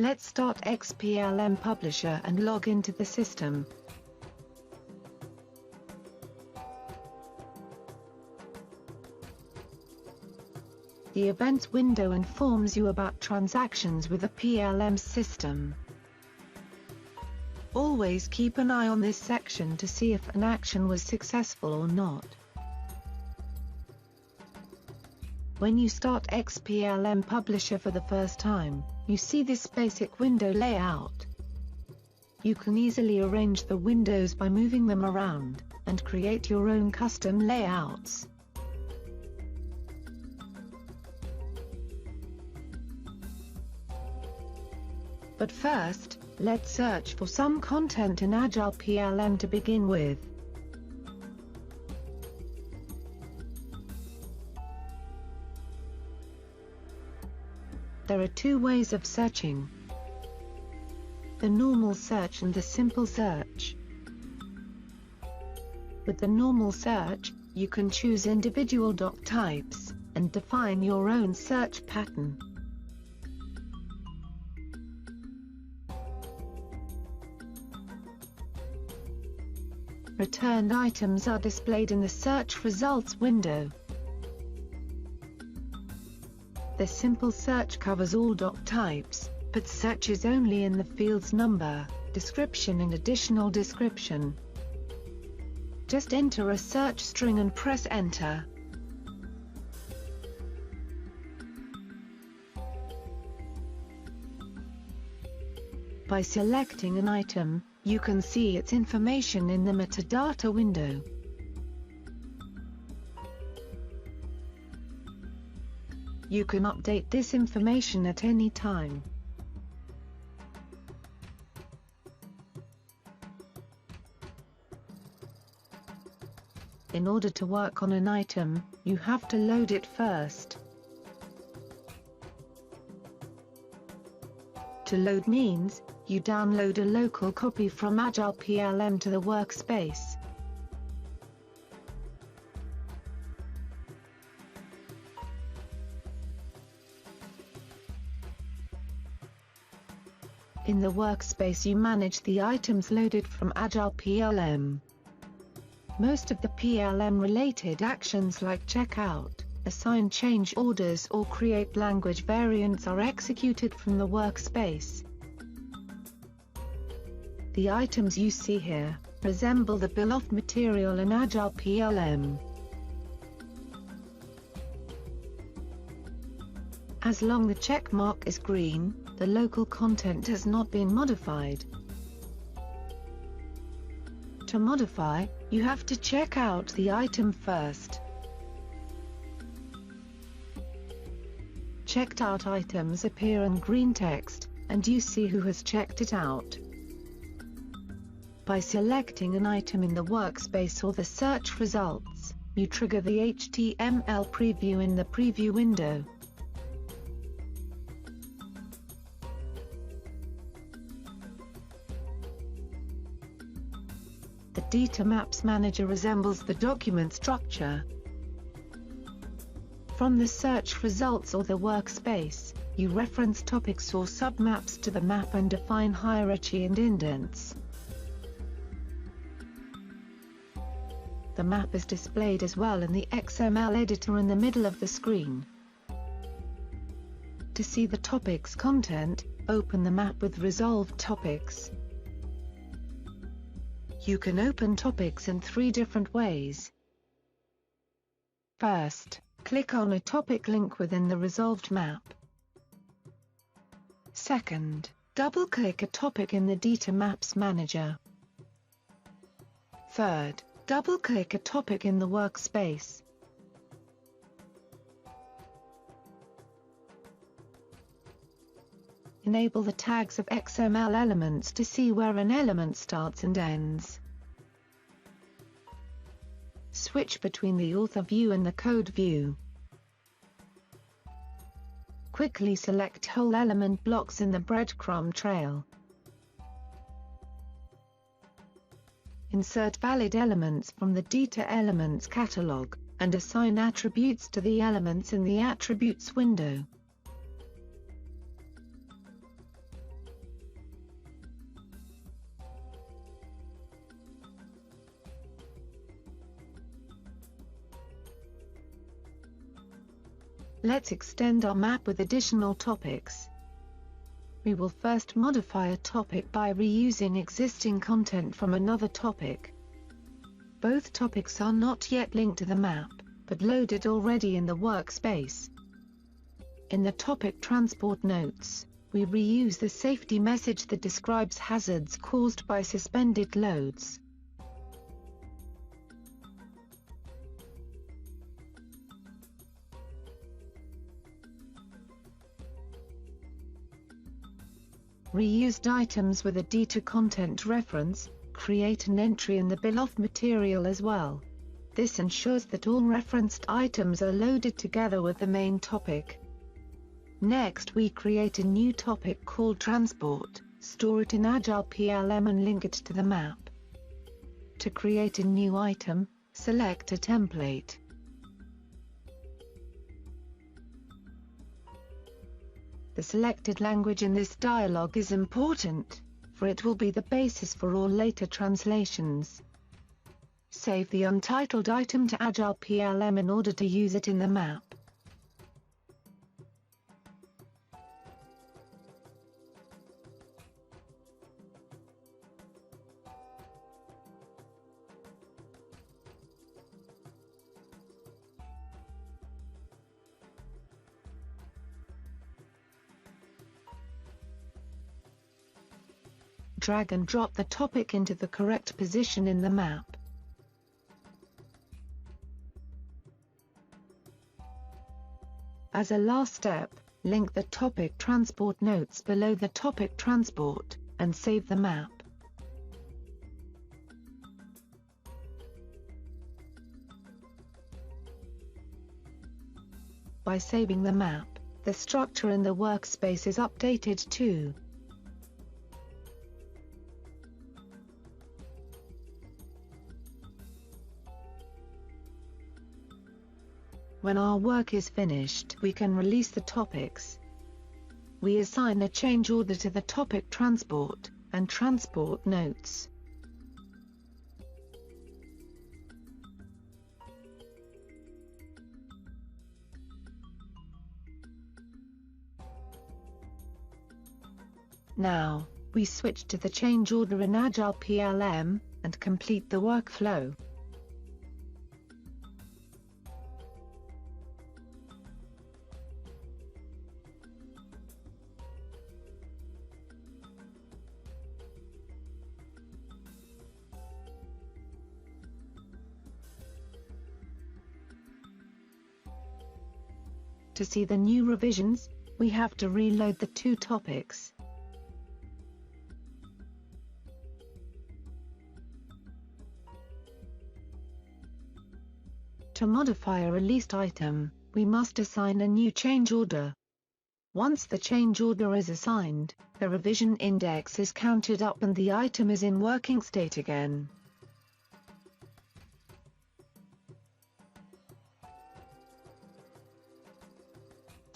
Let's start XPLM Publisher and log into the system. The Events window informs you about transactions with the PLM system. Always keep an eye on this section to see if an action was successful or not. When you start XPLM Publisher for the first time, you see this basic window layout. You can easily arrange the windows by moving them around, and create your own custom layouts. But first, let's search for some content in Agile PLM to begin with. There are two ways of searching: the normal search and the simple search. With the normal search, you can choose individual doc types, and define your own search pattern. Returned items are displayed in the search results window. The simple search covers all doc types, but searches only in the fields number, description and additional description. Just enter a search string and press enter. By selecting an item, you can see its information in the metadata window. You can update this information at any time. In order to work on an item, you have to load it first. To load means, you download a local copy from Agile PLM to the workspace. In the workspace you manage the items loaded from Agile PLM. Most of the PLM-related actions like checkout, assign change orders or create language variants are executed from the workspace. The items you see here resemble the bill of material in Agile PLM. As long the check mark is green, the local content has not been modified. To modify, you have to check out the item first. Checked out items appear in green text, and you see who has checked it out. By selecting an item in the workspace or the search results, you trigger the HTML preview in the preview window. The DITA Maps Manager resembles the document structure. From the search results or the workspace, you reference topics or submaps to the map and define hierarchy and indents. The map is displayed as well in the XML editor in the middle of the screen. To see the topic's content, open the map with resolved topics. You can open topics in 3 different ways. First, click on a topic link within the resolved map. Second, double-click a topic in the DITA Maps Manager. Third, double-click a topic in the workspace. Enable the tags of XML elements to see where an element starts and ends. Switch between the author view and the code view. Quickly select whole element blocks in the breadcrumb trail. Insert valid elements from the DITA Elements catalog, and assign attributes to the elements in the Attributes window. Let's extend our map with additional topics. We will first modify a topic by reusing existing content from another topic. Both topics are not yet linked to the map, but loaded already in the workspace. In the topic transport notes, we reuse the safety message that describes hazards caused by suspended loads. Reused items with a DITA content reference, create an entry in the bill of material as well. This ensures that all referenced items are loaded together with the main topic. Next we create a new topic called Transport, store it in XPLM and link it to the map. To create a new item, select a template. The selected language in this dialog is important, for it will be the basis for all later translations. Save the untitled item to XPLM in order to use it in the map. Drag and drop the topic into the correct position in the map. As a last step, link the topic transport notes below the topic transport, and save the map. By saving the map, the structure in the workspace is updated too. When our work is finished, we can release the topics. We assign a change order to the topic transport and transport notes. Now, we switch to the change order in XPLM and complete the workflow. To see the new revisions, we have to reload the two topics. To modify a released item, we must assign a new change order. Once the change order is assigned, the revision index is counted up and the item is in working state again.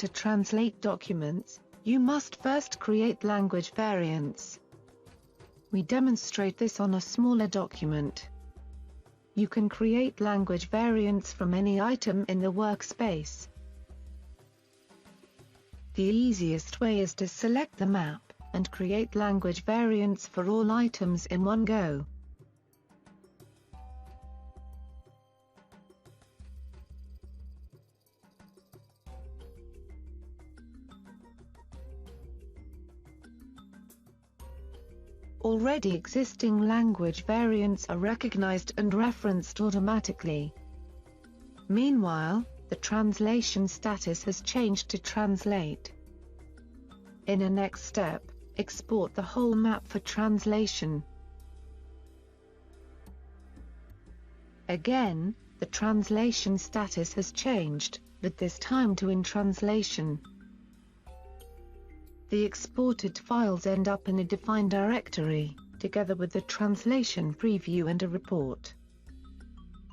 To translate documents, you must first create language variants. We demonstrate this on a smaller document. You can create language variants from any item in the workspace. The easiest way is to select the map and create language variants for all items in one go. Already existing language variants are recognized and referenced automatically. Meanwhile, the translation status has changed to translate. In a next step, export the whole map for translation. Again, the translation status has changed, but this time to in translation. The exported files end up in a defined directory, together with the translation preview and a report.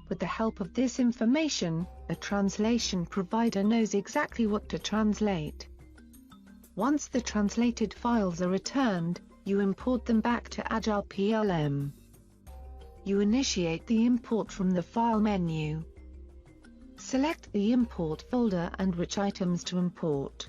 With the help of this information, a translation provider knows exactly what to translate. Once the translated files are returned, you import them back to XPLM. You initiate the import from the File menu. Select the import folder and which items to import.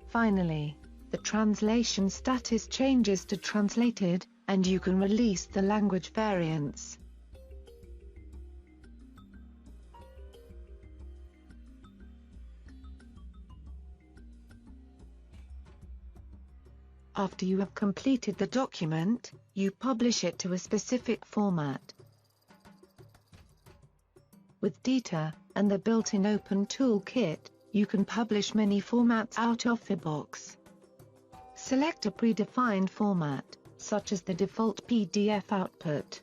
Finally, the translation status changes to translated, and you can release the language variants. After you have completed the document, you publish it to a specific format. With DITA, and the built-in Open Toolkit, you can publish many formats out of the box. Select a predefined format, such as the default PDF output.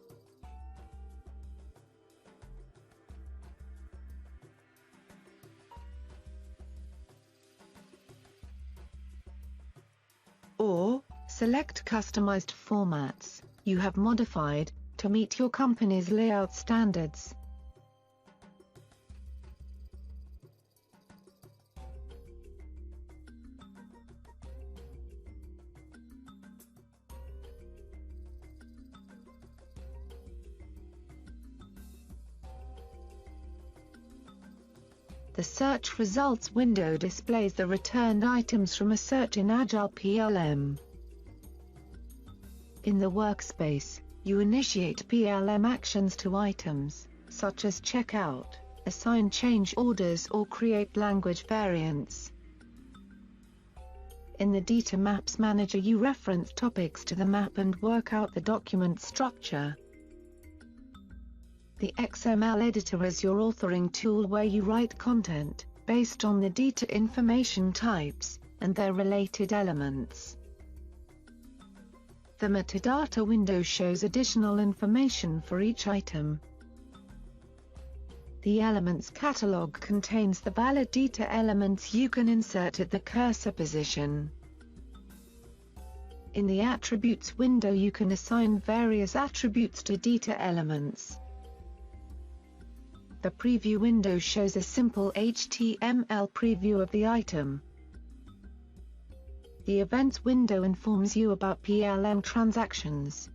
Or, select customized formats you have modified to meet your company's layout standards. The search results window displays the returned items from a search in Agile PLM. In the workspace, you initiate PLM actions to items, such as checkout, assign change orders or create language variants. In the DITA Maps Manager you reference topics to the map and work out the document structure. The XML editor is your authoring tool where you write content, based on the DITA information types, and their related elements. The metadata window shows additional information for each item. The Elements catalog contains the valid DITA elements you can insert at the cursor position. In the Attributes window you can assign various attributes to DITA elements. The Preview window shows a simple HTML preview of the item. The Events window informs you about PLM transactions.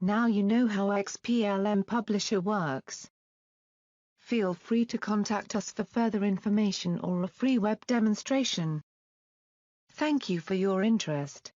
Now you know how XPLM Publisher works. Feel free to contact us for further information or a free web demonstration. Thank you for your interest.